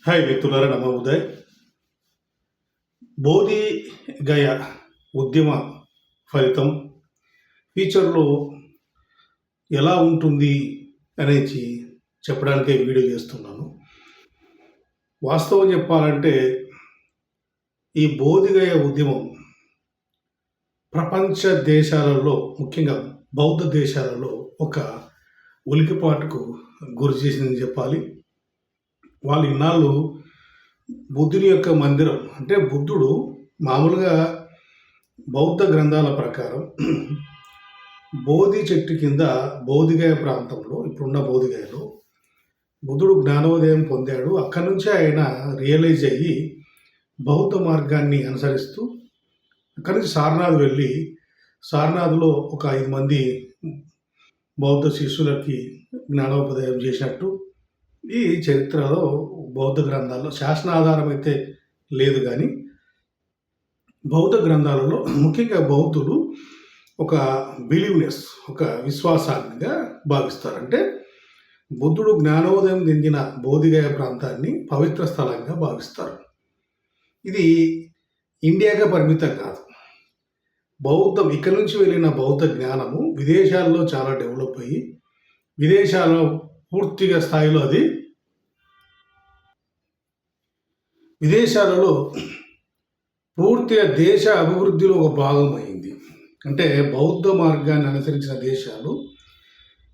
Hi మిత్రులారా, నమో ఉదయ్. బోధి గయ ఉద్యమ ఫలితం ఫ్యూచర్లో ఎలా ఉంటుంది అనేది చెప్పడానికే వీడియో చేస్తున్నాను. వాస్తవం చెప్పాలంటే ఈ బోధిగయ ఉద్యమం ప్రపంచ దేశాలలో, ముఖ్యంగా బౌద్ధ దేశాలలో ఒక ఉలికిపాటుకు గురి చేసిందని చెప్పాలి. వాళ్ళు ఇన్నాళ్ళు బుద్ధుని యొక్క మందిరం, అంటే బుద్ధుడు మామూలుగా బౌద్ధ గ్రంథాల ప్రకారం బోధి చెట్టు కింద బోధిగయ ప్రాంతంలో, ఇప్పుడున్న బోధిగయలో బుద్ధుడు జ్ఞానోదయం పొందాడు. అక్కడి నుంచి ఆయన రియలైజ్ అయ్యి బౌద్ధ మార్గాన్ని అనుసరిస్తూ అక్కడి నుంచి సారనాథ్ వెళ్ళి, సారనాథ్లో ఒక 5 మంది బౌద్ధ శిష్యులకి జ్ఞానోపదయం చేసినట్టు ఈ చరిత్రలో బౌద్ధ గ్రంథాల్లో శాసనాధారం అయితే లేదు, కానీ బౌద్ధ గ్రంథాలలో ముఖ్యంగా బౌద్ధులు ఒక బిలీవ్నెస్, ఒక విశ్వాసాన్నిగా భావిస్తారు. అంటే బుద్ధుడు జ్ఞానోదయం చెందిన బోధిగయ ప్రాంతాన్ని పవిత్ర స్థలంగా భావిస్తారు. ఇది ఇండియాగా పరిమితం కాదు. బౌద్ధం ఇక్కడి నుంచి వెళ్ళిన బౌద్ధ జ్ఞానము విదేశాల్లో చాలా డెవలప్ అయ్యి, విదేశాల్లో పూర్తిగా స్థాయిలో అది విదేశాలలో పూర్తిగా దేశ అభివృద్ధిలో ఒక భాగం అయింది. అంటే బౌద్ధ మార్గాన్ని అనుసరించిన దేశాలు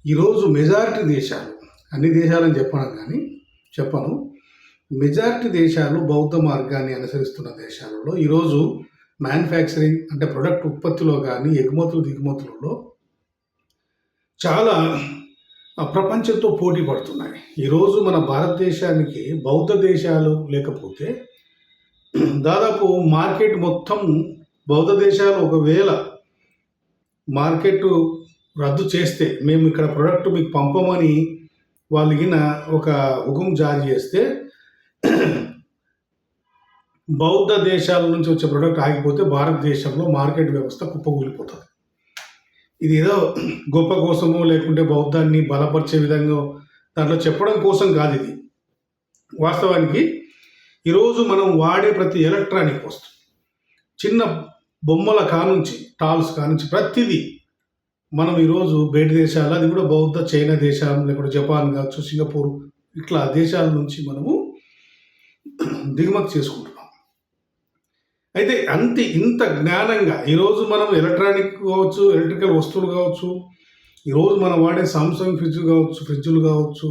ఈరోజు మెజారిటీ దేశాలు, అన్ని దేశాలని చెప్పను, మెజారిటీ దేశాలు బౌద్ధ మార్గాన్ని అనుసరిస్తున్న దేశాలలో ఈరోజు మ్యానుఫ్యాక్చరింగ్, అంటే ప్రొడక్ట్ ఉత్పత్తిలో కానీ ఎగుమతులు దిగుమతులలో చాలా ప్రపంచంతో పోటీ పడుతున్నాయి. ఈరోజు మన భారతదేశానికి బౌద్ధ దేశాలు లేకపోతే దాదాపు మార్కెట్ మొత్తం బౌద్ధ దేశాలు ఒకవేళ మార్కెట్ రద్దు చేస్తే, మేము ఇక్కడ ప్రొడక్ట్ మీకు పంపమని వాళ్ళకిన ఒక హుకుం జారీ చేస్తే బౌద్ధ దేశాల నుంచి వచ్చే ప్రొడక్ట్ ఆగిపోతే భారతదేశంలో మార్కెట్ వ్యవస్థ కుప్పకూలిపోతుంది. ఇది ఏదో గొప్ప కోసమో లేకుంటే బౌద్ధాన్ని బలపరిచే విధంగా దాంట్లో చెప్పడం కోసం కాదు. ఇది వాస్తవానికి ఈరోజు మనం వాడే ప్రతి ఎలక్ట్రానిక్ వస్తువు, చిన్న బొమ్మల కానుంచి టాల్స్ కానుంచి ప్రతిదీ మనం ఈరోజు బయట దేశాలు, అది కూడా బౌద్ధ చైనా దేశాలు, లేకుంటే జపాన్ కావచ్చు, సింగపూర్, ఇట్లా దేశాల నుంచి మనము దిగుమతి చేసుకుంటున్నాం. అయితే ఇంత జ్ఞానంగా ఈరోజు మనం ఎలక్ట్రానిక్ కావచ్చు, ఎలక్ట్రికల్ వస్తువులు కావచ్చు, ఈరోజు మనం వాడే సామ్సంగ్ ఫ్రిడ్జ్లు కావచ్చు,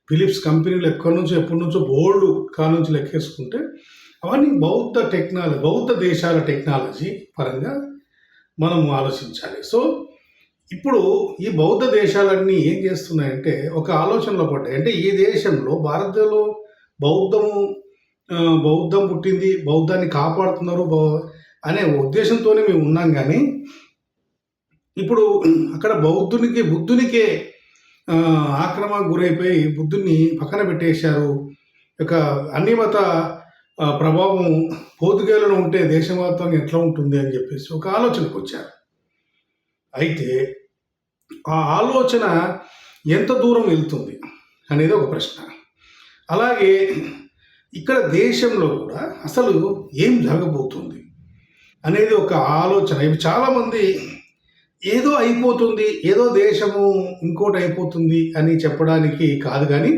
ఫిలిప్స్ కంపెనీలు ఎప్పటి నుంచో బోల్డ్ కానుంచి లెక్కేసుకుంటే అవన్నీ బౌద్ధ దేశాల టెక్నాలజీ పరంగా మనం ఆలోచించాలి. సో ఇప్పుడు ఈ బౌద్ధ దేశాలన్నీ ఏం చేస్తున్నాయంటే ఒక ఆలోచనలో పడ్డాయి. అంటే ఈ దేశంలో, భారతదేశంలో బౌద్ధం పుట్టింది, బౌద్ధాన్ని కాపాడుతున్నారు అనే ఉద్దేశంతోనే మేము ఉన్నాం. కానీ ఇప్పుడు అక్కడ బుద్ధునికే ఆక్రమణకు గురైపోయి బుద్ధుని పక్కన పెట్టేశారు. ఒక అన్ని మత ప్రభావం పోర్తుగేలలో ఉంటే దేశవ్యాప్తంగా ఎట్లా ఉంటుంది అని చెప్పేసి ఒక ఆలోచనకు వచ్చారు. అయితే ఆ ఆలోచన ఎంత దూరం వెళ్తుంది అనేది ఒక ప్రశ్న. అలాగే ఇక్కడ దేశంలో కూడా అసలు ఏం జరగబోతుంది అనేది ఒక ఆలోచన. ఇవి చాలామంది ఏదో అయిపోతుంది, ఏదో దేశము ఇంకోటి అయిపోతుంది అని చెప్పడానికి కాదు, కానీ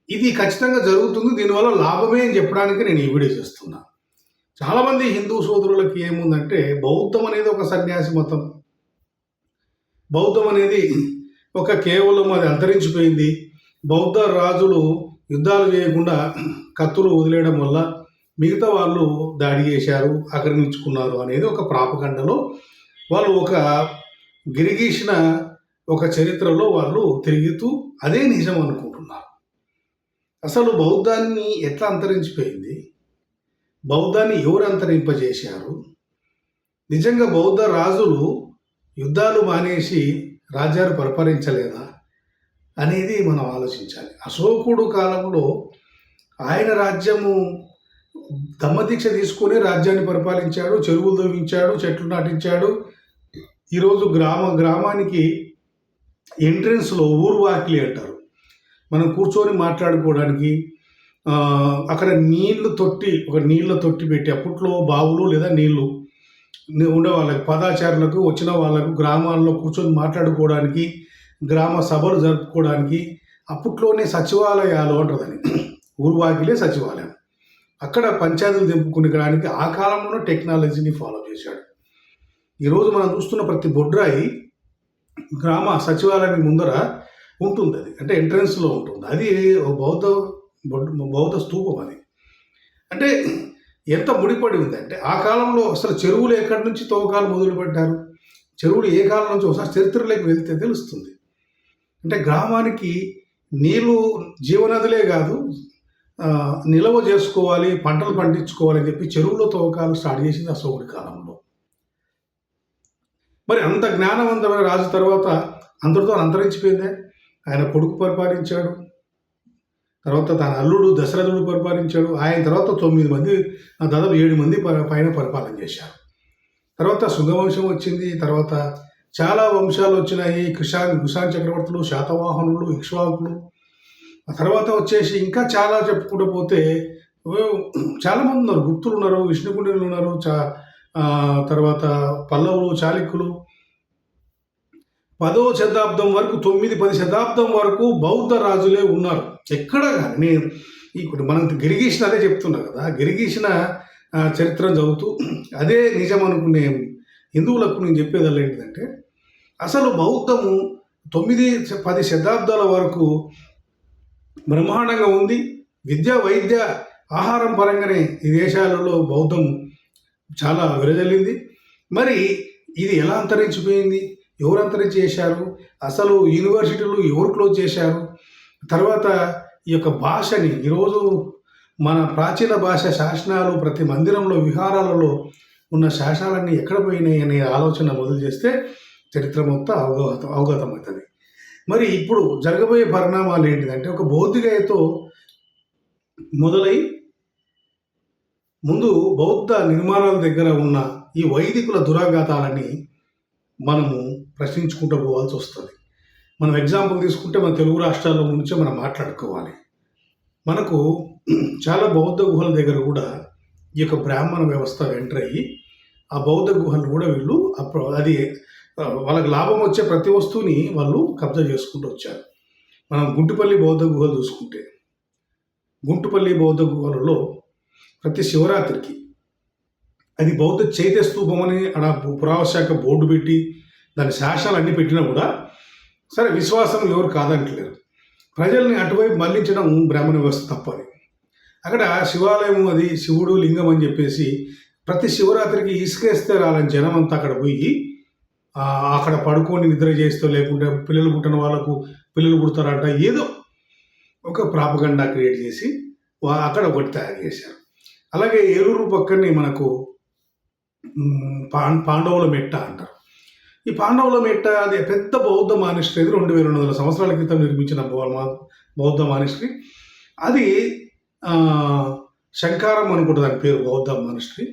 ఇది ఖచ్చితంగా జరుగుతుంది, దీనివల్ల లాభమే అని చెప్పడానికి నేను ఈ వీడియో చేస్తున్నా. చాలామంది హిందూ సోదరులకి ఏముందంటే బౌద్ధం అనేది ఒక సన్యాసి మతం, బౌద్ధం అనేది కేవలం అది అంతరించిపోయింది, బౌద్ధ రాజులు యుద్ధాలు చేయకుండా కత్తులు వదిలేయడం వల్ల మిగతా వాళ్ళు దాడి చేశారు, ఆక్రమించుకున్నారు అనేది ఒక ప్రాపగండలో వాళ్ళు ఒక గిరిగీసిన ఒక చరిత్రలో వాళ్ళు తిరుగుతూ అదే నిజం అనుకుంటున్నారు. అసలు బౌద్ధాన్ని ఎట్లా అంతరించిపోయింది, బౌద్ధాన్ని ఎవరు అంతరింపజేశారు, నిజంగా బౌద్ధ రాజులు యుద్ధాలు మానేసి రాజ్యాలు పరిపాలించలేదా అనేది మనం ఆలోచించాలి. అశోకుడు కాలంలో ఆయన రాజ్యము దమ్మదీక్ష తీసుకొని రాజ్యాన్ని పరిపాలించాడు, చెరువులు తవ్వించాడు, చెట్లు నాటించాడు. ఈరోజు గ్రామానికి ఎంట్రెన్స్లో ఊరు వాకిలి అంటారు, మనం కూర్చొని మాట్లాడుకోవడానికి అక్కడ నీళ్ళ తొట్టి పెట్టి అప్పట్లో బావులు లేదా నీళ్లు ఉండే వాళ్ళకి పదాచారులకు వచ్చిన వాళ్ళకు గ్రామాల్లో కూర్చొని మాట్లాడుకోవడానికి, గ్రామ సభలు జరుపుకోవడానికి అప్పట్లోనే సచివాలయాలు అంటుందని, ఊరువాకిలే సచివాలయం. అక్కడ పంచాయతీలు తెంపుకునేడానికి ఆ కాలంలోనే టెక్నాలజీని ఫాలో చేశాడు. ఈరోజు మనం చూస్తున్న ప్రతి బొడ్రాయి గ్రామ సచివాలయానికి ముందర ఉంటుంది. అది అంటే ఎంట్రన్స్లో ఉంటుంది. అది బౌద్ధ స్తూపం. అది అంటే ఎంత ముడిపడి ఉందంటే ఆ కాలంలో అసలు చెరువులు ఎక్కడి నుంచి తవ్వకాలు మొదలుపెట్టారు, చెరువులు ఏ కాలం నుంచి ఒకసారి చరిత్రలోకి వెళ్తే తెలుస్తుంది. అంటే గ్రామానికి నీళ్ళు జీవనదులే కాదు, నిల్వ చేసుకోవాలి, పంటలు పండించుకోవాలి అని చెప్పి చెరువులో తవ్వకాలు స్టార్ట్ చేసింది అశోకుడి కాలంలో. మరి అంత జ్ఞానవంతమైన రాజు తర్వాత అందరితో అంతరించిపోయిందే. ఆయన కొడుకు పరిపాలించాడు, తర్వాత తన అల్లుడు దశరథుడు పరిపాలించాడు. ఆయన తర్వాత 9 మంది, దాదాపు 7 మంది పైన పరిపాలన చేశారు. తర్వాత శుంగవంశం వచ్చింది, తర్వాత చాలా వంశాలు వచ్చినాయి. కుషాన్ చక్రవర్తులు, శాతవాహనులు, ఇక్ష్వాకులు. ఆ తర్వాత వచ్చేసి ఇంకా చాలా చెప్పుకుంటూ పోతే చాలామంది ఉన్నారు. గుప్తులు ఉన్నారు, విష్ణుకుండినులు ఉన్నారు, తర్వాత పల్లవులు, చాళుక్యులు. 10వ శతాబ్దం వరకు 9-10 శతాబ్దం వరకు బౌద్ధ రాజులే ఉన్నారు. ఎక్కడ కానీ ఇప్పుడు మనం గిరిగీసిన అదే చెప్తున్నా కదా, గిరిగీసిన చరిత్రను చదువుతూ అదే నిజం అనుకునే హిందువులకు నేను చెప్పేదల్లా ఏంటంటే, అసలు బౌద్ధము 9-10 శతాబ్దాల వరకు బ్రహ్మాండంగా ఉంది. విద్య, వైద్య, ఆహారం పరంగానే ఈ దేశాలలో బౌద్ధం చాలా విరజల్లింది. మరి ఇది ఎలా అంతరించిపోయింది, ఎవరు అంతరించి చేశారు, అసలు యూనివర్సిటీలు ఎవరు క్లోజ్ చేశారు, తర్వాత ఈ యొక్క భాషని ఈరోజు మన ప్రాచీన భాష శాసనాలు ప్రతి మందిరంలో, విహారాలలో ఉన్న శాసనాలన్నీ ఎక్కడ పోయినాయి అనే ఆలోచన మొదలు చేస్తే చరిత్ర మొత్తం అవగతమవుతుంది. మరి ఇప్పుడు జరగబోయే పరిణామాలు ఏంటిదంటే, ఒక బౌద్ధికయతో మొదలై ముందు బౌద్ధ నిర్మాణాల దగ్గర ఉన్న ఈ వైదికుల దురాఘాతాలని మనము ప్రశ్నించుకుంటూ పోవాల్సి వస్తుంది. మనం ఎగ్జాంపుల్ తీసుకుంటే మన తెలుగు రాష్ట్రాల్లో నుంచే మనం మాట్లాడుకోవాలి. మనకు చాలా బౌద్ధ గుహల దగ్గర కూడా ఈ యొక్క బ్రాహ్మణ వ్యవస్థ ఎంటర్ అయ్యి ఆ బౌద్ధ గుహలు కూడా వీళ్ళు అది వాళ్ళకి లాభం వచ్చే ప్రతి వస్తువుని వాళ్ళు కబ్జా చేసుకుంటూ వచ్చారు. మనం గుంటుపల్లి బౌద్ధ గుహలు చూసుకుంటే, గుంటుపల్లి బౌద్ధ గుహలలో ప్రతి శివరాత్రికి అది బౌద్ధ చైత్య స్తూపం అని అక్కడ పురావశాఖ బోర్డు పెట్టి దాని శాసనాలు అన్నీ పెట్టినా కూడా సరే విశ్వాసం ఎవరు కాదంటలేరు. ప్రజల్ని అటువైపు మళ్లించడం బ్రాహ్మణ వ్యవస్థ తప్పది. అక్కడ శివాలయం, అది శివుడు లింగం అని చెప్పేసి ప్రతి శివరాత్రికి ఇసుకేస్తే రాలని జనం అంతా అక్కడ పోయి అక్కడ పడుకొని నిద్ర చేస్తూ, లేకుంటే పిల్లలు పుట్టిన వాళ్ళకు పిల్లలు పుడతారంట, ఏదో ఒక ప్రాపగండా క్రియేట్ చేసి అక్కడ ఒకటి తయారు చేశారు. అలాగే ఏలూరు పక్కనే మనకు పాండవుల మెట్ట అంటారు. ఈ పాండవుల మెట్ట అది పెద్ద బౌద్ధ మానిస్ట్రీ. అది 2200 సంవత్సరాల క్రితం నిర్మించిన బౌద్ధ మానిస్ట్రీ. అది శంకారం అనుకుంటుంది దాని పేరు, బౌద్ధ మానిస్ట్రీ.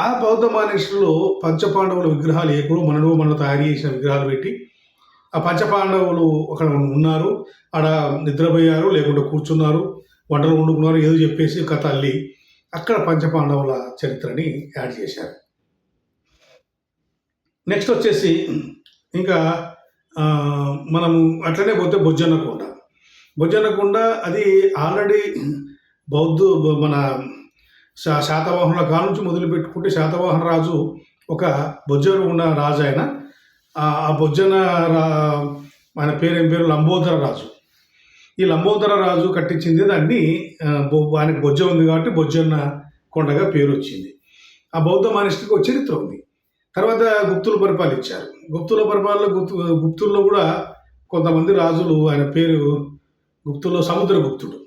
ఆ బౌద్ధ మానిస్ట్రీలో పంచపాండవుల విగ్రహాలు ఎక్కడో మనలో తయారు చేసిన విగ్రహాలు పెట్టి ఆ పంచపాండవులు అక్కడ ఉన్నారు, ఆడ నిద్రపోయారు, లేకుంటే కూర్చున్నారు, వంటలు వండుకున్నారు, ఏదో చెప్పేసి కథ అల్లి అక్కడ పంచపాండవుల చరిత్రని యాడ్ చేశారు. నెక్స్ట్ వచ్చేసి ఇంకా మనము అట్లనే పోతే బొజ్జన్నకొండ అది ఆల్రెడీ మన శాతవాహనుల కాలం నుంచి మొదలు పెట్టుకుంటే శాతవాహన రాజు ఒక బొజ్జన ఉన్న రాజు. ఆ బొజ్జన ఆయన పేరేం పేరు, లంబోదర రాజు. ఈ లంబోదర రాజు కట్టించింది దాన్ని. ఆయనకు బొజ్జ ఉంది కాబట్టి బొజ్జన్న కొండగా పేరు వచ్చింది. ఆ బౌద్ధ మానిస్ట్రీకి ఒక చరిత్ర ఉంది. తర్వాత గుప్తులు పరిపాలించారు. గుప్తుల్లో కూడా కొంతమంది రాజులు, ఆయన పేరు గుప్తుల్లో సముద్రగుప్తుడు.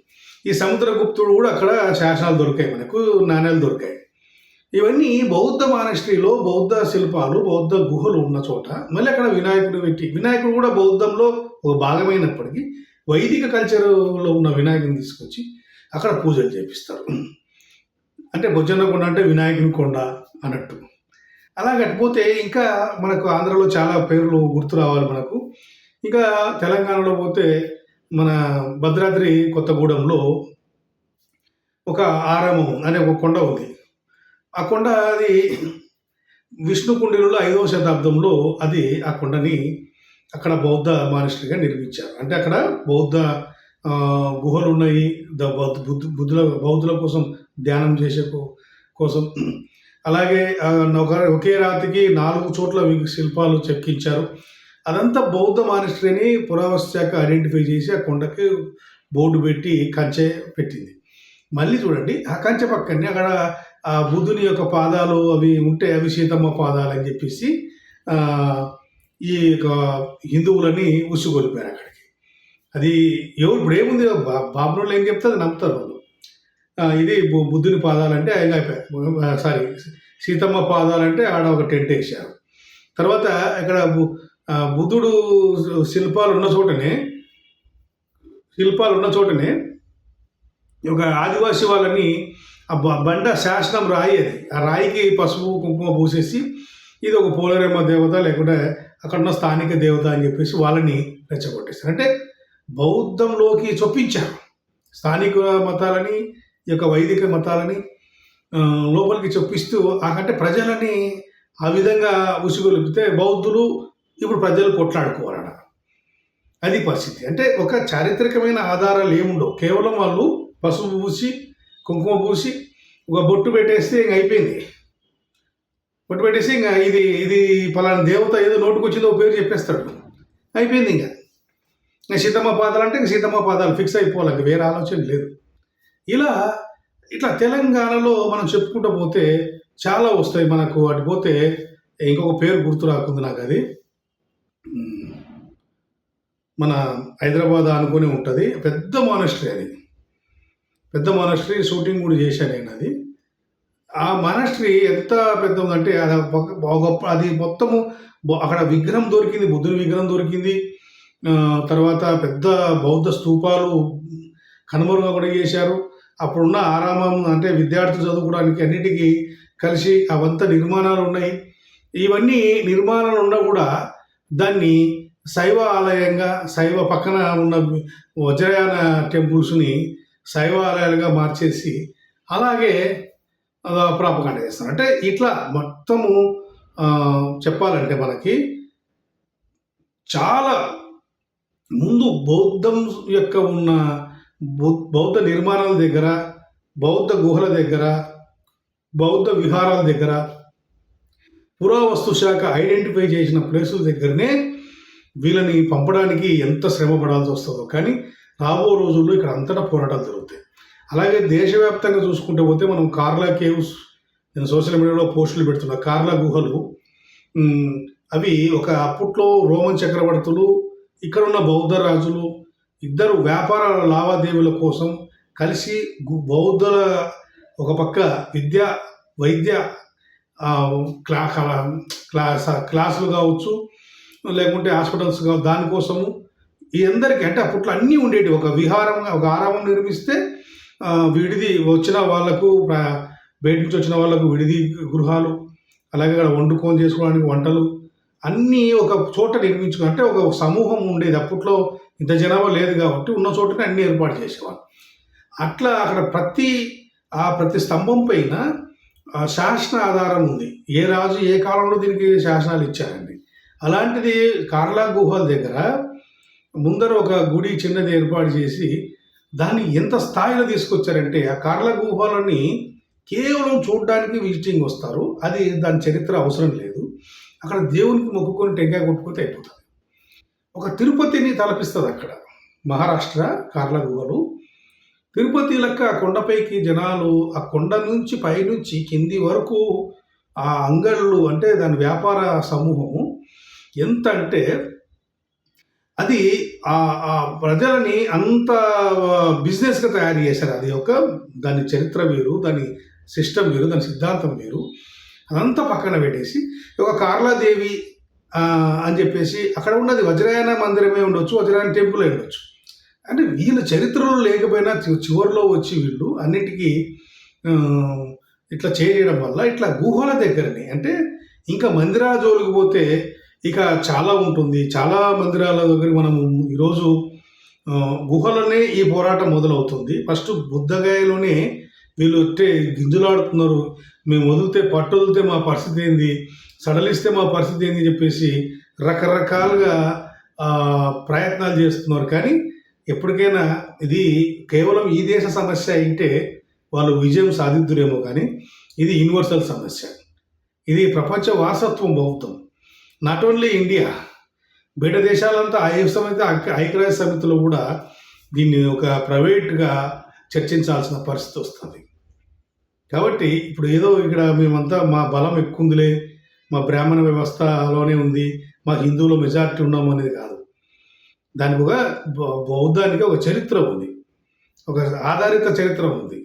ఈ సముద్రగుప్తుడు కూడా అక్కడ శాసనాలు దొరికాయి, మనకు నాణ్యాలు దొరికాయి. ఇవన్నీ బౌద్ధ మానిస్ట్రీలో బౌద్ధ శిల్పాలు, బౌద్ధ గుహలు ఉన్న చోట మళ్ళీ అక్కడ వినాయకుడు పెట్టి, వినాయకుడు కూడా బౌద్ధంలో ఒక భాగమైనప్పటికీ వైదిక కల్చర్లో ఉన్న వినాయకుడిని తీసుకొచ్చి అక్కడ పూజలు చేపిస్తారు. అంటే బొజ్జన్నకొండ అంటే వినాయకుని కొండ అన్నట్టు. అలా కట్టిపోతే ఇంకా మనకు ఆంధ్రలో చాలా పేర్లు గుర్తు రావాలి మనకు. ఇంకా తెలంగాణలో పోతే మన భద్రాద్రి కొత్తగూడెంలో ఒక ఆరామం అనే ఒక కొండ ఉంది. ఆ కొండ అది విష్ణుకుండినులు 5వ శతాబ్దంలో అది ఆ కొండని అక్కడ బౌద్ధ మానిస్టరీగా నిర్మించారు. అంటే అక్కడ బౌద్ధ గుహలున్నాయి. బౌద్ధుల కోసం ధ్యానం చేసే కోసం. అలాగే ఒకే రాతికి 4 చోట్ల శిల్పాలు చెక్కించారు. అదంతా బౌద్ధ మానిస్టరీని పురావస్తు శాఖ ఐడెంటిఫై చేసి ఆ కొండకి బోర్డు పెట్టి కంచె పెట్టింది. మళ్ళీ చూడండి ఆ కంచె పక్కనే అక్కడ ఆ బుద్ధుని యొక్క పాదాలు అవి ఉంటే అవి సీతమ్మ పాదాలు అని చెప్పేసి ఈ యొక్క హిందువులని ఉసుగొలిపారు అక్కడికి. అది ఇప్పుడు ఏముంది బాబునోళ్ళు ఏం చెప్తే అది నమ్ముతారు వాళ్ళు. ఇది బుద్ధుని పాదాలంటే అయిపోయాయి. సారీ, సీతమ్మ పాదాలంటే ఆడ ఒక టెంట్ వేసారు. తర్వాత ఇక్కడ బుద్ధుడు శిల్పాలు ఉన్న చోటనే ఒక ఆదివాసి వాళ్ళని ఆ బండ శాసనం రాయి అది. ఆ రాయికి పసుపు కుంకుమ పూసేసి ఇది ఒక పోలేరమ్మ దేవత లేకుంటే అక్కడ ఉన్న స్థానిక దేవత అని చెప్పేసి వాళ్ళని రెచ్చగొట్టేస్తారు. అంటే బౌద్ధంలోకి చొప్పించారు స్థానిక మతాలని, ఈ యొక్క వైదిక మతాలని లోపలికి చొప్పిస్తూ అంటే ప్రజలని ఆ విధంగా ఉసిగొలిపితే బౌద్ధులు ఇప్పుడు ప్రజలు కొట్లాడుకోవాలట. అది పరిస్థితి. అంటే ఒక చారిత్రకమైన ఆధారాలు ఏముండవు. కేవలం వాళ్ళు పసుపు పూసి కుంకుమ పూసి ఒక బొట్టు పెట్టేస్తే ఇంక అయిపోయింది. బొట్టు పెట్టేసి ఇంకా ఇది పలానా దేవత ఏదో నోటుకొచ్చిందో పేరు చెప్పేస్తాడు, అయిపోయింది. ఇంకా సీతమ్మ పాదాలు అంటే ఇంక సీతమ్మ పాదాలు ఫిక్స్ అయిపోవాలి, ఇంక వేరే ఆలోచన లేదు. ఇట్లా తెలంగాణలో మనం చెప్పుకుంటూ పోతే చాలా వస్తాయి మనకు. అటు పోతే ఇంకొక పేరు గుర్తు రాకుంది నాకు. అది మన హైదరాబాద్ అనుకునే ఉంటుంది. పెద్ద మానస్టరీ అది. పెద్ద మానస్టరీ షూటింగ్ కూడా చేశాను నేను. అది ఆ మానస్టరీ ఎంత పెద్ద ఉందంటే అది మొత్తము అక్కడ విగ్రహం దొరికింది, బుద్ధుని విగ్రహం దొరికింది. తర్వాత పెద్ద బౌద్ధ స్తూపాలు కనుమరుగా కూడా చేశారు. అప్పుడున్న ఆరామం అంటే విద్యార్థులు చదువుకోవడానికి అన్నిటికీ కలిసి అవంతా నిర్మాణాలు ఉన్నాయి. ఇవన్నీ నిర్మాణాలు ఉన్నా కూడా దాన్ని శైవ ఆలయంగా, శైవ పక్కన ఉన్న వజ్రయాన టెంపుల్స్ని శైవ ఆలయాలుగా మార్చేసి అలాగే ప్రాపకాండ చేస్తారు. అంటే ఇట్లా మొత్తము చెప్పాలంటే మనకి చాలా ముందు బౌద్ధం యొక్క ఉన్న బౌద్ధ నిర్మాణాల దగ్గర, బౌద్ధ గుహల దగ్గర, బౌద్ధ విహారాల దగ్గర, పురావస్తు శాఖ ఐడెంటిఫై చేసిన ప్లేసుల దగ్గరనే వీళ్ళని పంపడానికి ఎంత శ్రమ పడాల్సి వస్తుందో. కానీ రాబో రోజుల్లో ఇక్కడ అంతటా పోరాటాలు జరుగుతాయి. అలాగే దేశవ్యాప్తంగా చూసుకుంటే పోతే మనం కార్లా కేవ్స్, నేను సోషల్ మీడియాలో పోస్టులు పెడుతున్నా. కార్లా గుహలు అవి ఒక అప్పట్లో రోమన్ చక్రవర్తులు, ఇక్కడ ఉన్న బౌద్ధ రాజులు ఇద్దరు వ్యాపార లావాదేవీల కోసం కలిసి బౌద్ధుల ఒక పక్క విద్య, వైద్య క్లాసులు కావచ్చు, లేకుంటే హాస్పిటల్స్ కావచ్చు, దానికోసము ఈ అందరికీ అంటే అప్పట్లో అన్నీ ఉండేవి. ఒక విహారంగా ఒక ఆరామం నిర్మిస్తే విడిది వచ్చిన వాళ్ళకు, బయట నుంచి వచ్చిన వాళ్ళకు విడిది గృహాలు, అలాగే అక్కడ వండుకొని చేసుకోవడానికి వంటలు అన్నీ ఒక చోట అంటే ఒక సమూహం ఉండేది. అప్పట్లో ఇంత జనాభా లేదు కాబట్టి ఉన్న చోటనే అన్నీ ఏర్పాటు చేసేవాళ్ళు. అట్లా అక్కడ ప్రతి స్తంభం పైన శాసన ఆధారం ఉంది. ఏ రాజు ఏ కాలంలో దీనికి శాసనాలు ఇచ్చారండి. అలాంటిది కార్లా గుహల దగ్గర ముందర ఒక గుడి చిన్నది ఏర్పాటు చేసి దాన్ని ఎంత స్థాయిలో తీసుకొచ్చారంటే ఆ కార్లా గుహలని కేవలం చూడడానికి విజిటింగ్ వస్తారు. అది దాని చరిత్ర అవసరం లేదు. అక్కడ దేవునికి మొక్కుకొని టెంకాయ కొట్టుకుంటే అయిపోతుంది. ఒక తిరుపతిని తలపిస్తుంది అక్కడ మహారాష్ట్ర కార్లా గుహలు. తిరుపతి లెక్క ఆ కొండపైకి జనాలు ఆ కొండ నుంచి పైనుంచి కింది వరకు ఆ అంగళ్ళు అంటే దాని వ్యాపార సమూహము ఎంత అంటే అది ఆ ప్రజలని అంత బిజినెస్గా తయారు చేశారు. అది దాని చరిత్ర వేరు, దాని సిస్టమ్ వేరు, దాని సిద్ధాంతం వేరు. అదంతా పక్కన పెట్టేసి ఒక కార్లాదేవి అని చెప్పేసి అక్కడ ఉన్నది వజ్రయాన మందిరమే ఉండొచ్చు, వజ్రయాన టెంపుల్ అయి ఉండొచ్చు. అంటే వీళ్ళ చరిత్రలో లేకపోయినా చివరిలో వచ్చి వీళ్ళు అన్నిటికీ ఇట్లా చేయడం వల్ల ఇట్లా గుహల దగ్గరని అంటే ఇంకా మందిరాల జోలికి పోతే ఇక చాలా ఉంటుంది. చాలా మందిరాల దగ్గర మనము ఈరోజు గుహలోనే ఈ పోరాటం మొదలవుతుంది. ఫస్ట్ బుద్ధగయలోనే వీళ్ళు వచ్చే గింజలాడుతున్నారు, మేము వదిలితే పట్టు వదిలితే మా పరిస్థితి ఏంది, సడలిస్తే మా పరిస్థితి ఏంది చెప్పేసి రకరకాలుగా ప్రయత్నాలు చేస్తున్నారు. కానీ ఎప్పటికైనా ఇది కేవలం ఈ దేశ సమస్య అయితే వాళ్ళు విజయం సాధిద్దురేమో, కానీ ఇది యూనివర్సల్ సమస్య. ఇది ప్రపంచ వారసత్వం బౌద్ధం. నాట్ ఓన్లీ ఇండియా, బయట దేశాలంతా ఐక్యరాజ్య సమితిలో కూడా దీన్ని ఒక ప్రైవేట్గా చర్చించాల్సిన పరిస్థితి వస్తుంది. కాబట్టి ఇప్పుడు ఏదో ఇక్కడ మేమంతా మా బలం ఎక్కువందిలే, మా బ్రాహ్మణ వ్యవస్థలోనే ఉంది, మా హిందువులో మెజారిటీ ఉన్నాము అనేది కాదు. దానికి ఒక బౌద్ధానికి ఒక చరిత్ర ఉంది, ఒక ఆధారిత చరిత్ర ఉంది.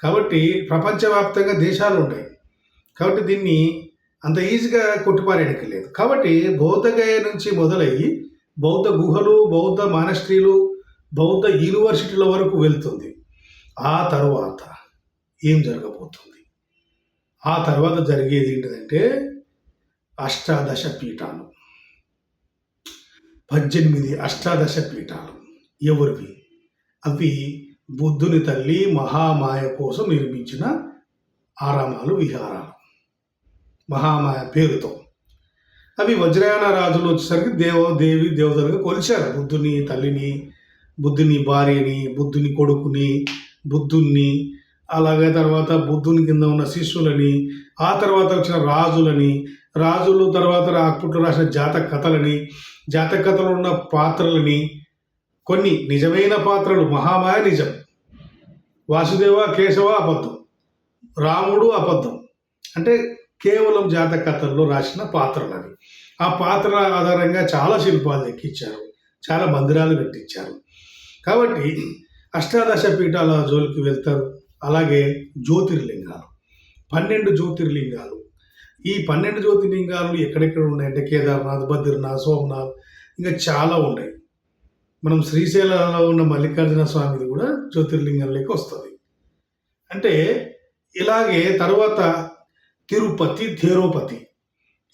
కాబట్టి ప్రపంచవ్యాప్తంగా దేశాలు ఉంటాయి. కాబట్టి దీన్ని అంత ఈజీగా కొట్టిపారేయడానికి లేదు. కాబట్టి బౌద్ధగయ నుంచి మొదలయ్యి బౌద్ధ గుహలు, బౌద్ధ మానస్ట్రీలు, బౌద్ధ యూనివర్సిటీల వరకు వెళ్తుంది. ఆ తర్వాత ఏం జరగబోతుంది? ఆ తర్వాత జరిగేది ఏంటిదంటే అష్టాదశ పీఠాలు, 18 అష్టాదశ పీఠాలు. ఎవరివి అవి? బుద్ధుని తల్లి మహామాయ కోసం నిర్మించిన ఆరామాలు, విహారాలు, మహామాయ పేరుతో. అవి వజ్రయాన రాజులు వచ్చేసరికి దేవి దేవతలుగా కొలిచారు. బుద్ధుని తల్లిని, బుద్ధుని భార్యని, బుద్ధుని కొడుకుని, బుద్ధుణ్ణి, అలాగే తర్వాత బుద్ధుని కింద ఉన్న శిష్యులని, ఆ తర్వాత వచ్చిన రాజులు తర్వాత అప్పట్లో రాసిన జాతక కథలని, జాతక కథలు ఉన్న పాత్రలని, కొన్ని నిజమైన పాత్రలు, మహామాయ నిజం, వాసుదేవ కేశవ అబద్ధం, రాముడు అబద్ధం, అంటే కేవలం జాతక కథల్లో రాసిన పాత్రలు అవి. ఆ పాత్రల ఆధారంగా చాలా శిల్పాలు ఎక్కించారు, చాలా మందిరాలు కట్టించారు. కాబట్టి అష్టాదశ పీఠాల జోలికి వెళ్తారు. అలాగే జ్యోతిర్లింగాలు, 12 జ్యోతిర్లింగాలు. ఈ 12 జ్యోతిర్లింగాలు ఎక్కడెక్కడ ఉన్నాయంటే కేదార్నాథ్, బద్రీనాథ్, సోమనాథ్, ఇంకా చాలా ఉన్నాయి. మనం శ్రీశైలంలో ఉన్న మల్లికార్జున స్వామిది కూడా జ్యోతిర్లింగంలోకి వస్తుంది. అంటే ఇలాగే తర్వాత తిరుపతి, థేరోపతి,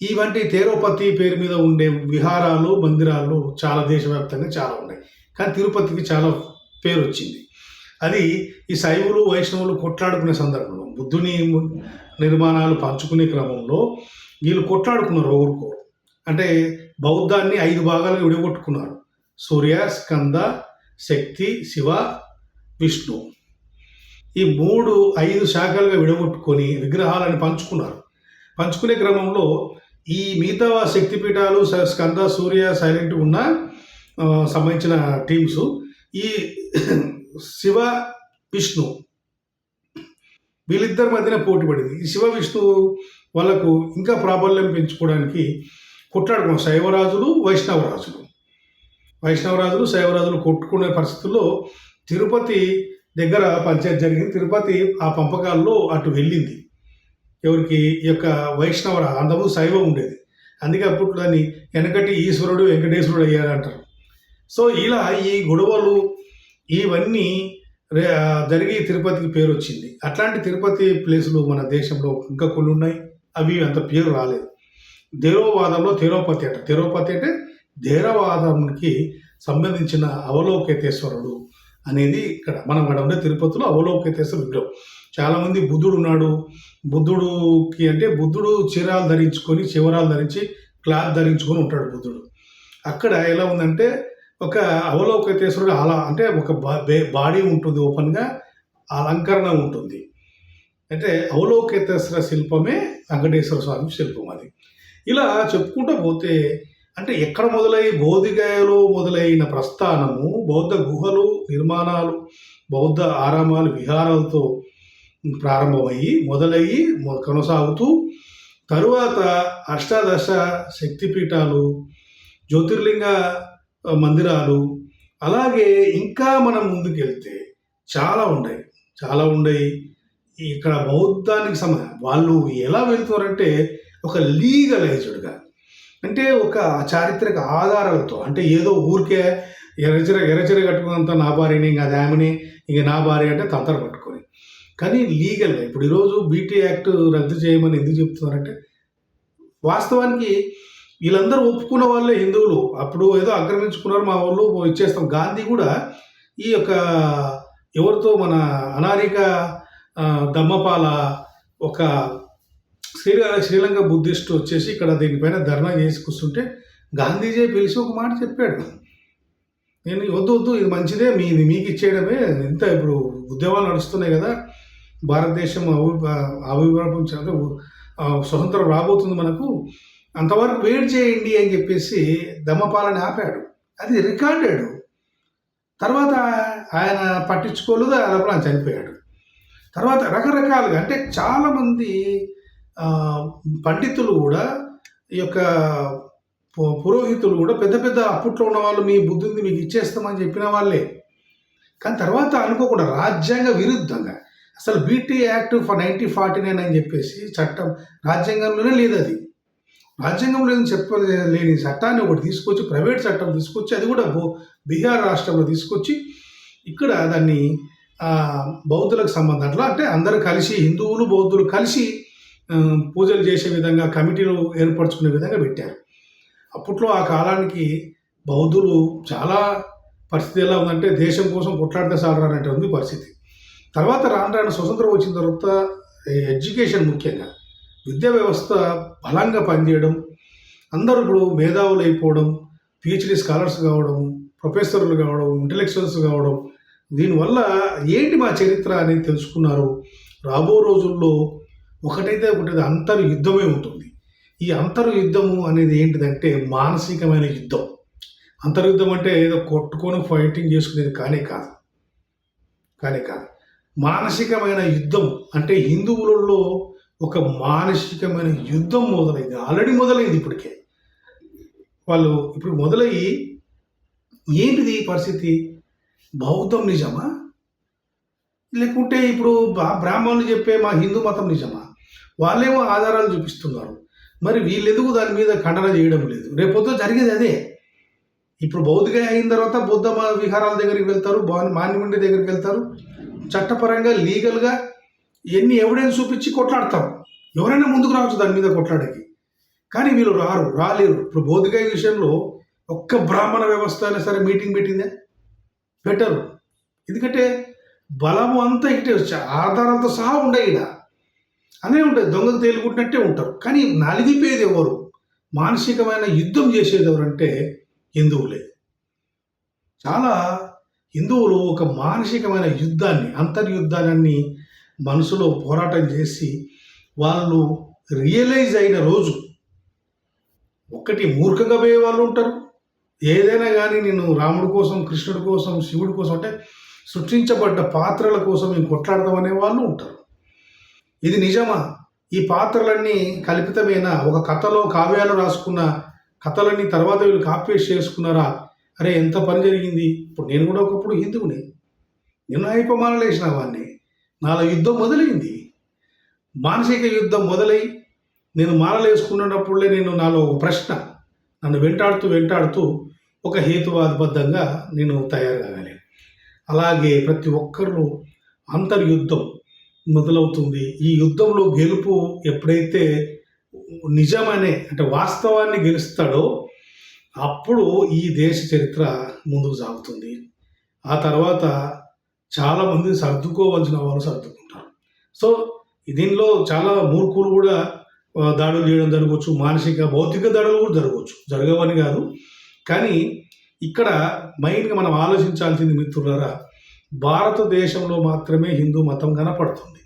ఇవంటి థేరోపతి పేరు మీద ఉండే విహారాలు, మందిరాలు చాలా దేశవ్యాప్తంగా చాలా ఉన్నాయి. కానీ తిరుపతికి చాలా పేరు వచ్చింది. అది ఈ శైవులు వైష్ణవులు కొట్లాడుకునే సందర్భంలో, బుద్ధుని నిర్మాణాలు పంచుకునే క్రమంలో వీళ్ళు కొట్లాడుకున్నారు ఒకరికొకరు. అంటే బౌద్ధాన్ని 5 భాగాలుగా విడగొట్టుకున్నారు. సూర్య, స్కంద, శక్తి, శివ, విష్ణు, ఈ 5 శాఖలుగా విడగొట్టుకొని విగ్రహాలను పంచుకున్నారు. పంచుకునే క్రమంలో ఈ మిగతా శక్తిపీఠాలు, స్కంద, సూర్య సైలెంట్ ఉన్న సంబంధించిన టీమ్స్, ఈ శివ, విష్ణు వీళ్ళిద్దరి మధ్యన పోటీ పడింది. ఈ శివ, విష్ణు వాళ్ళకు ఇంకా ప్రాబల్యం పెంచుకోవడానికి కొట్లాడుకున్నారు. శైవరాజులు, వైష్ణవరాజులు, శైవరాజులు కొట్టుకునే పరిస్థితుల్లో తిరుపతి దగ్గర పంచాయతీ జరిగింది. తిరుపతి ఆ పంపకాల్లో అటు వెళ్ళింది. ఎవరికి? ఈ యొక్క వైష్ణవ, అంతకుముందు శైవం ఉండేది. అందుకే అప్పుడు దాన్ని వెనకటి ఈశ్వరుడు వెంకటేశ్వరుడు అయ్యారంటారు. సో ఇలా ఈ గొడవలు ఇవన్నీ జరిగి తిరుపతికి పేరు వచ్చింది. అట్లాంటి తిరుపతి ప్లేసులు మన దేశంలో ఇంకా కొన్ని ఉన్నాయి. అవి అంత పేరు రాలేదు. థేరోవాదంలో థేరోపతి అంటే థేరవాదానికి సంబంధించిన అవలోకితేశ్వరుడు అనేది ఇక్కడ మనం ఉండే తిరుపతిలో అవలోకితేశ్వర విగ్రహం. చాలామంది బుద్ధుడు ఉన్నాడు, బుద్ధుడుకి అంటే బుద్ధుడు చీరాలు ధరించుకొని, చివరాలు ధరించి, క్లాత్ ధరించుకొని ఉంటాడు బుద్ధుడు. అక్కడ ఎలా ఉందంటే ఒక అవలోకితేశ్వరుడు అలా అంటే ఒక బాడీ ఉంటుంది, ఓపెన్గా అలంకరణ ఉంటుంది. అంటే అవలోకితేశ్వర శిల్పమే వెంకటేశ్వర స్వామి శిల్పం. అది ఇలా చెప్పుకుంటూ పోతే అంటే ఎక్కడ బోధిగయలో మొదలైన ప్రస్థానము బౌద్ధ గుహలు, నిర్మాణాలు, బౌద్ధ ఆరామాలు, విహారాలతో మొదలయ్యి కొనసాగుతూ తరువాత అష్టాదశ శక్తిపీఠాలు, జ్యోతిర్లింగ మందిరాలు, అలాగే ఇంకా మనం ముందుకెళ్తే చాలా ఉన్నాయి. ఇక్కడ బౌద్ధానికి వాళ్ళు ఎలా వెళ్తున్నారంటే ఒక లీగలైజ్డ్గా, అంటే ఒక చారిత్రక ఆధారాలతో, అంటే ఏదో ఊరికే ఎరచెర కట్టుకున్నంత నా భార్యని, ఇంకా అది ఆమెని, ఇంక నా భార్య అంటే తంతర పట్టుకొని, కానీ లీగల్గా ఇప్పుడు ఈరోజు బీటీ యాక్ట్ రద్దు చేయమని ఎందుకు చెప్తున్నారంటే వాస్తవానికి వీళ్ళందరూ ఒప్పుకున్న వాళ్ళే హిందువులు. అప్పుడు ఏదో ఆక్రమించుకున్నారు మా వాళ్ళు, ఇచ్చేస్తాం. గాంధీ కూడా ఈ యొక్క ఎవరితో మన అనారిక దమ్మపాల ఒక శ్రీలంక బుద్ధిస్ట్ వచ్చేసి ఇక్కడ దీనిపైన ధర్నా చేసి కూర్చుంటే గాంధీజీ పిలిచి ఒక మాట చెప్పాడు. నేను వద్దు వద్దు ఇది మంచిదే, మీకు ఇచ్చేయడమే, ఇంత ఇప్పుడు ఉద్యమాలు నడుస్తున్నాయి కదా, భారతదేశం అభివృద్ధి స్వతంత్రం రాబోతుంది మనకు, అంతవరకు వెయిట్ చేయండి అని చెప్పేసి దమ్మపాలని ఆపాడు. అది రికార్డెడ్. తర్వాత ఆయన పట్టించుకోలేదు, ఆయన చనిపోయాడు. తర్వాత రకరకాలుగా అంటే చాలామంది పండితులు కూడా ఈ యొక్క పురోహితులు కూడా పెద్ద పెద్ద అప్పట్లో ఉన్న వాళ్ళు మీ బుద్ధిని మీకు ఇచ్చేస్తామని చెప్పిన వాళ్ళే. కానీ తర్వాత అనుకోకుండా రాజ్యాంగ విరుద్ధంగా అసలు బీటీ యాక్ట్ ఫర్ 1949 అని చెప్పేసి చట్టం రాజ్యాంగంలోనే లేదు. అది రాజ్యాంగం లేదని చెప్పలేని చట్టాన్ని ఒకటి తీసుకొచ్చి, ప్రైవేట్ చట్టం తీసుకొచ్చి, అది కూడా బీహార్ రాష్ట్రంలో తీసుకొచ్చి ఇక్కడ దాన్ని బౌద్ధులకు సంబంధం అట్లా అంటే అందరూ కలిసి హిందువులు బౌద్ధులు కలిసి పూజలు చేసే విధంగా కమిటీలు ఏర్పరచుకునే విధంగా పెట్టారు. అప్పట్లో ఆ కాలానికి బౌద్ధులు చాలా పరిస్థితి ఎలా ఉందంటే దేశం కోసం కొట్లాడితే సాగరానంటే ఉంది పరిస్థితి. తర్వాత రాను స్వతంత్రం వచ్చిన తర్వాత ఎడ్యుకేషన్ ముఖ్యంగా విద్యా వ్యవస్థ బలంగా పనిచేయడం, అందరూ ఇప్పుడు మేధావులు అయిపోవడం, పిహెచ్డి స్కాలర్స్ కావడం, ప్రొఫెసర్లు కావడం, ఇంటలెక్చువల్స్ కావడం, దీనివల్ల ఏంటి మా చరిత్ర అనేది తెలుసుకున్నారు. రాబో రోజుల్లో ఒకటైతే అంతర్యుద్ధమే ఉంటుంది. ఈ అంతర్యుద్ధము అనేది ఏంటిదంటే మానసికమైన యుద్ధం. అంతర్యుద్ధం అంటే ఏదో కొట్టుకొని ఫైటింగ్ చేసుకునేది కానే కాదు. మానసికమైన యుద్ధం అంటే హిందువులలో ఒక మానసికమైన యుద్ధం మొదలైంది. ఆల్రెడీ మొదలైంది ఇప్పటికే. వాళ్ళు ఇప్పుడు మొదలయ్యి ఏంటిది పరిస్థితి? బౌద్ధం నిజమా, లేకుంటే ఇప్పుడు బ్రాహ్మణులు చెప్పే మా హిందూ మతం నిజమా? వాళ్ళేమో ఆధారాలు చూపిస్తున్నారు, మరి వీళ్ళెందుకు దాని మీద ఖండన చేయడం లేదు? రేపొద్దు జరిగేది అదే. ఇప్పుడు బౌద్ధగా అయిన తర్వాత బుద్ధ విహారాల దగ్గరికి వెళ్తారు, మాన్యమండి దగ్గరికి వెళ్తారు, చట్టపరంగా లీగల్గా ఎన్ని ఎవిడెన్స్ చూపించి కొట్లాడతారు. ఎవరైనా ముందుకు రావచ్చు దాని మీద కొట్లాడకి. కానీ వీళ్ళు రాలేరు. ఇప్పుడు బౌద్ధగాయ విషయంలో ఒక్క బ్రాహ్మణ వ్యవస్థ అయినా సరే మీటింగ్ పెట్టరు. ఎందుకంటే బలము అంతా ఇటే వచ్చా ఆధారాలతో సహా ఉండే ఈడ అనే ఉంటుంది. దొంగకు తేలుకుంటున్నట్టే ఉంటారు. కానీ నలిగిపోయేది ఎవరు, మానసికమైన యుద్ధం చేసేది ఎవరంటే హిందువులే. చాలా హిందువులు ఒక మానసికమైన యుద్ధాన్ని, అంతర్యుద్ధాన్ని మనసులో పోరాటం చేసి వాళ్ళు రియలైజ్ అయిన రోజు, ఒక్కటి మూర్ఖంగా పోయే వాళ్ళు ఉంటారు. ఏదైనా కానీ నేను రాముడి కోసం, కృష్ణుడి కోసం, శివుడి కోసం అంటే సృష్టించబడ్డ పాత్రల కోసం మేము కొట్లాడతామనే వాళ్ళు ఉంటారు. ఇది నిజమా? ఈ పాత్రలన్నీ కల్పితమేనా? ఒక కథలో కావ్యాలు రాసుకున్న కథలన్నీ తర్వాత వీళ్ళు కాపీ చేసుకున్నారా? అరే ఎంత పని జరిగింది. ఇప్పుడు నేను కూడా ఒకప్పుడు హిందువుని, నేను అయిపోమానలు వేసిన వాడిని. నాలో యుద్ధం మొదలైంది, మానసిక యుద్ధం మొదలై నేను మాలలు వేసుకున్నప్పుడే నాలో ఒక ప్రశ్న నన్ను వెంటాడుతూ ఒక హేతువాదబద్ధంగా నేను తయారు కాగలను. అలాగే ప్రతి ఒక్కరు అంతర్యుద్ధం మొదలవుతుంది. ఈ యుద్ధంలో గెలుపు ఎప్పుడైతే నిజమనే అంటే వాస్తవాన్ని గెలుస్తాడో అప్పుడు ఈ దేశ చరిత్ర ముందుకు సాగుతుంది. ఆ తర్వాత చాలామంది సర్దుకోవాల్సిన వాళ్ళు సర్దుకుంటారు. సో దీనిలో చాలా మూర్ఖులు కూడా దాడులు చేయడం జరగవచ్చు, మానసిక భౌతిక దాడులు కూడా జరగవని కాదు. కానీ ఇక్కడ మెయిన్గా మనం ఆలోచించాల్సింది మిత్రులారా, భారతదేశంలో మాత్రమే హిందూ మతం కనపడుతుంది.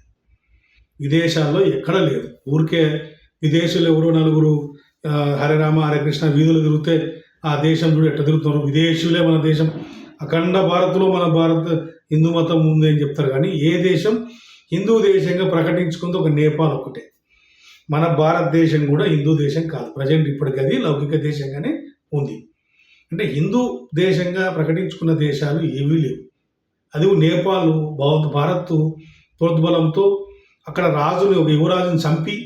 విదేశాల్లో ఎక్కడ లేదు. ఊరికే విదేశీయులు ఎవరో నలుగురు హరే రామ హరే కృష్ణ వీధులు తిరిగితే ఆ దేశం చూడు ఎట్లా తిరుగుతున్నారు, విదేశీయులే మన దేశం, అఖండ భారత్లో మన భారత హిందూ మతం ఉంది అని చెప్తారు. కానీ ఏ దేశం హిందూ దేశంగా ప్రకటించుకుంది ఒక నేపాల్ ఒక్కటే. మన భారతదేశం కూడా హిందూ దేశం కాదు. ప్రజెంట్ ఇప్పటికి అది లౌకిక దేశంగానే ఉంది. అంటే హిందూ దేశంగా ప్రకటించుకున్న దేశాలు ఏవీ లేవు. అది నేపాల్ భారత్ ప్రోద్బలంతో అక్కడ రాజుని ఒక యువరాజుని చంపి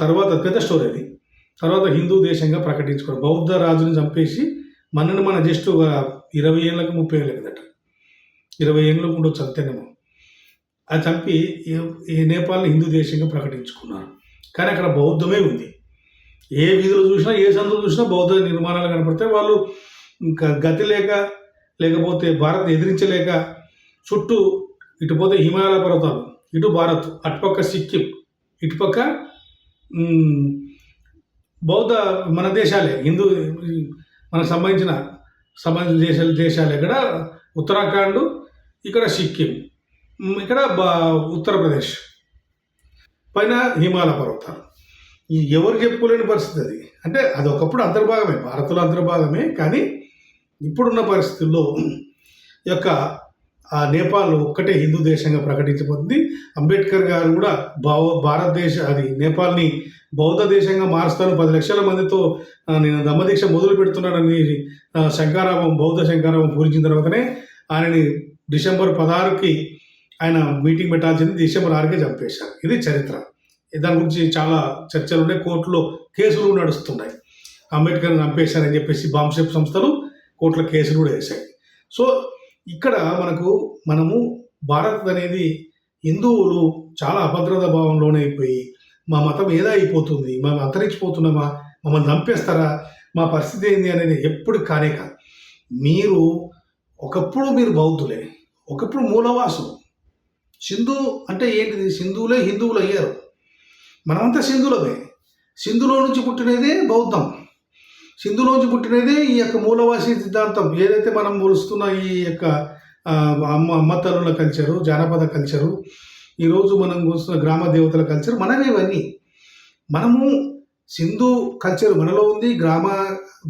తర్వాత పెద్ద స్టోరీ అది. తర్వాత హిందూ దేశంగా ప్రకటించుకోవడం, బౌద్ధ రాజుని చంపేసి మన జస్ట్ 20 ఏళ్ళకు 30 ఏళ్ళ కిందట 20 ఏళ్ళకు ఉండొచ్చు అంతేనేమో, అది చంపి ఈ నేపాల్ని హిందూ దేశంగా ప్రకటించుకున్నారు. కానీ అక్కడ బౌద్ధమే ఉంది. ఏ వీధులు చూసినా ఏ సందులు చూసినా బౌద్ధ నిర్మాణాలు కనపడితే వాళ్ళు గతి లేకపోతే భారత్ ఎదిరించలేక చుట్టూ ఇటుపోతే హిమాలయ పర్వతాలు ఇటు భారత్, అటుపక్క సిక్కిం, ఇటుపక్క మ్, బౌద్ధ మన దేశాలే హిందూ మనకు సంబంధించిన దేశాలు ఇక్కడ ఉత్తరాఖండ్, ఇక్కడ సిక్కిం, ఇక్కడ ఉత్తరప్రదేశ్, పైన హిమాలయ పర్వతాలు. ఈ ఎవరు చెప్పుకోలేని పరిస్థితి అది. అంటే అది ఒకప్పుడు అంతర్భాగమే, భారత్లో అంతర్భాగమే. కానీ ఇప్పుడున్న పరిస్థితుల్లో ఈ యొక్క ఆ నేపాల్ ఒక్కటే హిందూ దేశంగా ప్రకటించబడింది. అంబేద్కర్ గారు కూడా భారతదేశ అది నేపాల్ని బౌద్ధ దేశంగా మారుస్తాను, 10 లక్షల మందితో నేను దమ్మదీక్ష మొదలు పెడుతున్నానని బౌద్ధ శంకారావం పూరించిన తర్వాతనే ఆయనని డిసెంబర్ 16కి ఆయన మీటింగ్ పెట్టాల్సింది, డిసెంబర్ 6కే చంపేశారు. ఇది చరిత్ర. దాని గురించి చాలా చర్చలు ఉన్నాయి, కోర్టులో కేసులు నడుస్తున్నాయి. అంబేద్కర్ని చంపేశారని చెప్పేసి బాంబ్ సంస్థలు కోర్టులో కేసులు కూడా వేశాయి. సో ఇక్కడ మనము భారత్ అనేది హిందువులు చాలా అభద్రత భావంలోనే అయిపోయి మా మతం ఏదో అయిపోతుంది, మేము అంతరించిపోతున్నామా, మమ్మల్ని చంపేస్తారా, మా పరిస్థితి ఏంది అనేది ఎప్పుడు కానే కాదు. ఒకప్పుడు మీరు బౌద్ధులే, ఒకప్పుడు మూలవాసులు. సింధు అంటే ఏంటిది? సింధువులే హిందువులు అయ్యారు. మనమంతా సింధులమే. సింధులో నుంచి పుట్టినదే బౌద్ధం, సింధులోంచి పుట్టినదే ఈ యొక్క మూలవాసి సిద్ధాంతం. ఏదైతే మనం మొలుస్తున్న ఈ యొక్క అమ్మతల్లుల కల్చరు, జానపద కల్చరు, ఈరోజు మనం చూస్తున్న గ్రామ దేవతల కల్చర్ మనమే. ఇవన్నీ మనము సింధు కల్చర్ మనలో ఉంది,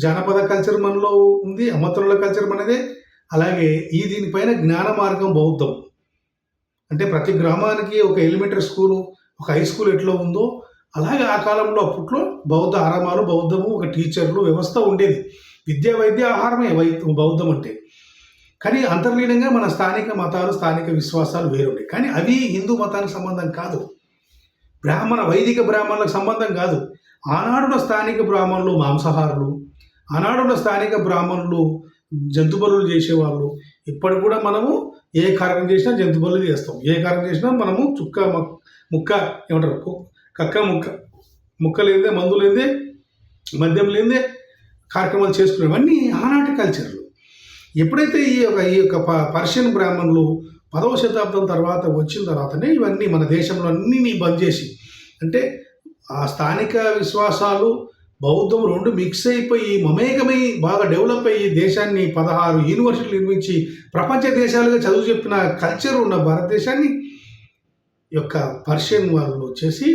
జానపద కల్చర్ మనలో ఉంది, అమ్మతల్లుల కల్చర్ మనదే. అలాగే దీనిపైన జ్ఞాన మార్గం బౌద్ధం. అంటే ప్రతి గ్రామానికి ఒక ఎలిమెంటరీ స్కూలు, ఒక హై స్కూల్ ఎట్లా ఉందో అలాగే ఆ కాలంలో అప్పట్లో బౌద్ధ ఆరామాలు, బౌద్ధము, ఒక టీచర్లు వ్యవస్థ ఉండేది. విద్య, వైద్య, ఆహారమే బౌద్ధం అంటే. కానీ అంతర్లీనంగా మన స్థానిక మతాలు, స్థానిక విశ్వాసాలు వేరుండే. కానీ అవి హిందూ మతానికి సంబంధం కాదు, వైదిక బ్రాహ్మణులకు సంబంధం కాదు. ఆనాడున్న స్థానిక బ్రాహ్మణులు మాంసాహారులు, ఆనాడున్న స్థానిక బ్రాహ్మణులు జంతు బలులు చేసేవాళ్ళు. ఇప్పటికి కూడా మనము ఏ కార్యం చేసినా జంతు బలులు చేస్తాం. ఏ కార్యం చేసినా మనము ముక్క ఏమంటారు, ముక్క లేదే, మందు లేదే, మద్యం లేదే కార్యక్రమాలు చేసుకునేవన్నీ ఆనాటి కల్చర్లు. ఎప్పుడైతే ఈ యొక్క పర్షియన్ బ్రాహ్మణులు 10వ శతాబ్దం తర్వాత వచ్చిన తర్వాతనే ఇవన్నీ మన దేశంలో అన్నీ బంద్ చేసి, అంటే ఆ స్థానిక విశ్వాసాలు బౌద్ధం రెండు మిక్స్ అయిపోయి మమేకమై బాగా డెవలప్ అయ్యి దేశాన్ని 16 యూనివర్సిటీలు నిర్మించి ప్రపంచ దేశాలుగా చదువు చెప్పిన కల్చర్ ఉన్న భారతదేశాన్ని యొక్క పర్షియన్ వాళ్ళు వచ్చేసి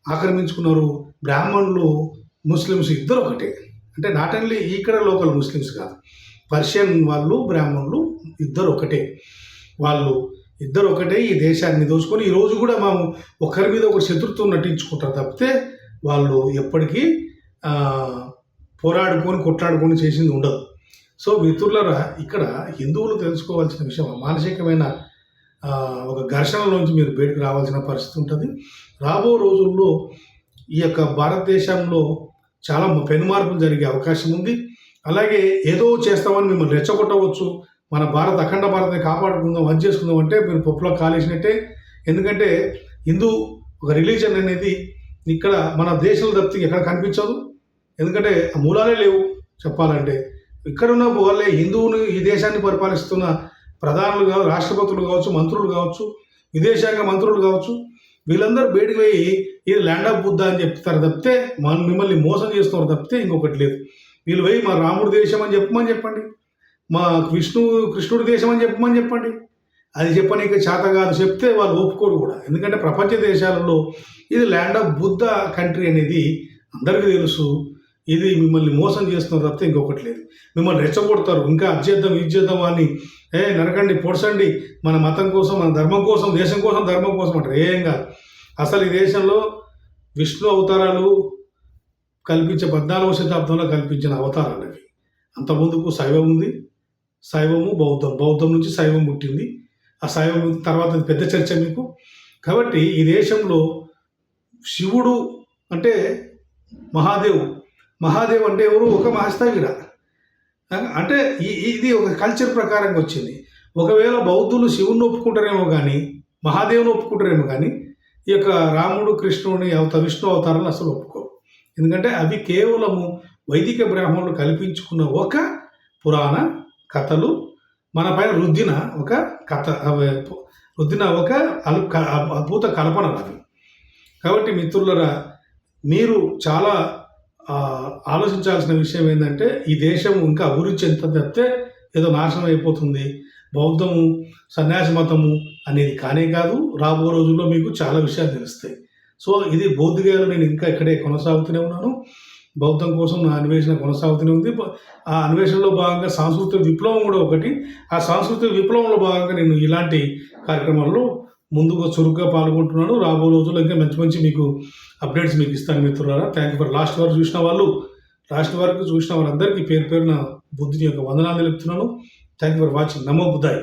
ఆక్రమించుకున్నారు. బ్రాహ్మణులు, ముస్లిమ్స్ ఇద్దరు ఒకటే. అంటే నాట్ ఓన్లీ ఇక్కడ లోకల్ ముస్లిమ్స్ కాదు, పర్షియన్ వాళ్ళు, బ్రాహ్మణులు ఇద్దరు ఒకటే. వాళ్ళు ఇద్దరు ఒకటే ఈ దేశాన్ని దోచుకొని ఈరోజు కూడా మేము ఒకరి మీద ఒకరు శత్రుత్వం నటించుకుంటారు తప్పితే వాళ్ళు ఎప్పటికీ పోరాడుకొని కొట్లాడుకొని చేసింది ఉండదు. సో మిత్రులరా, ఇక్కడ హిందువులు తెలుసుకోవాల్సిన విషయం, మానసికమైన ఒక ఘర్షణలోంచి మీరు బయటకు రావాల్సిన పరిస్థితి ఉంటుంది. రాబో రోజుల్లో ఈ యొక్క భారతదేశంలో చాలా పెనుమార్పులు జరిగే అవకాశం ఉంది. అలాగే ఏదో చేస్తామని మిమ్మల్ని రెచ్చగొట్టవచ్చు. మన అఖండ భారత్ని కాపాడుకుందాం, అది చేసుకుందాం అంటే మీరు పప్పులో కాలేసినట్టే. ఎందుకంటే హిందూ ఒక రిలీజన్ అనేది ఇక్కడ మన దేశంలో తప్పితే ఎక్కడ కనిపించదు. ఎందుకంటే ఆ మూలాలే లేవు చెప్పాలంటే. ఇక్కడున్న వాళ్ళే హిందువుని ఈ దేశాన్ని పరిపాలిస్తున్న ప్రధానులు కావచ్చు, రాష్ట్రపతులు కావచ్చు, మంత్రులు కావచ్చు, విదేశాంగ మంత్రులు కావచ్చు, వీళ్ళందరూ బయటికి పోయి ఇది ల్యాండ్ ఆఫ్ బుద్ధ అని చెప్తారు తప్పితే మిమ్మల్ని మోసం చేస్తున్నారు తప్పితే ఇంకొకటి లేదు. వీళ్ళు పోయి మా రాముడి దేశం అని చెప్పండి, మా కృష్ణుడి దేశం అని చెప్పండి. అది చెప్పనీకి చేత కాదు, చెప్తే వాళ్ళు ఒప్పుకోరు కూడా. ఎందుకంటే ప్రపంచ దేశాలలో ఇది ల్యాండ్ ఆఫ్ బుద్ధ కంట్రీ అనేది అందరికీ తెలుసు. ఇది మిమ్మల్ని మోసం చేస్తున్నారు తప్పితే ఇంకొకటి లేదు. మిమ్మల్ని రెచ్చగొడతారు, ఇంకా అది చేద్దాం అని, నరకండి, పొడసండి, మన మతం కోసం, మన ధర్మం కోసం, దేశం కోసం, ధర్మం కోసం అంటారు. ఏం కాదు. అసలు ఈ దేశంలో విష్ణు అవతారాలు కల్పించే 14వ శతాబ్దంలో కల్పించిన అవతారాలు అవి. అంతకుముందుకు శైవం ఉంది, శైవము బౌద్ధం నుంచి శైవం పుట్టింది. ఆ శైవం తర్వాత పెద్ద చర్చ మీకు. కాబట్టి ఈ దేశంలో శివుడు అంటే మహాదేవ్ అంటే ఎవరు? ఒక మహస్థవిర. అంటే ఇది ఒక కల్చర్ ప్రకారంగా వచ్చింది. ఒకవేళ బౌద్ధులు శివుని ఒప్పుకుంటారేమో కానీ, మహాదేవుని ఒప్పుకుంటారేమో కానీ, ఈ యొక్క రాముడు, కృష్ణుని విష్ణు అవతారాలను అసలు ఒప్పుకోరు. ఎందుకంటే అవి కేవలము వైదిక బ్రాహ్మణులు కల్పించుకున్న ఒక పురాణ కథలు, మన పైన రుద్దిన ఒక కథ, రుద్దిన ఒక అద్భుత కల్పన అది. కాబట్టి మిత్రులరా, మీరు చాలా ఆలోచించాల్సిన విషయం ఏంటంటే, ఈ దేశం ఇంకా అభివృద్ధి చెందుతుంది తప్పితే ఏదో నాశనం అయిపోతుంది, బౌద్ధము సన్యాసి మతము అనేది కానే కాదు. రాబో రోజుల్లో మీకు చాలా విషయాలు తెలుస్తాయి. సో ఇది బౌద్ధికాలు నేను ఇంకా ఇక్కడే కొనసాగుతూనే ఉన్నాను. బౌద్ధం కోసం నా అన్వేషణ కొనసాగుతూనే ఉంది. ఆ అన్వేషణలో భాగంగా సాంస్కృతిక విప్లవం కూడా ఒకటి. ఆ సాంస్కృతిక విప్లవంలో భాగంగా నేను ఇలాంటి కార్యక్రమాల్లో ముందుగా చురుగ్గా పాల్గొంటున్నాను. రాబో రోజుల్లో ఇంకా మంచి మంచి మీకు అప్డేట్స్ మీకు ఇస్తాను మిత్రులారా. థ్యాంక్ యూ ఫర్ లాస్ట్ వరకు చూసిన వాళ్ళందరికీ పేరు పేరున బుద్ధిని యొక్క వందనాలు తెలుపుతున్నాను. Thank you for watching. Namo బుద్ధాయ్.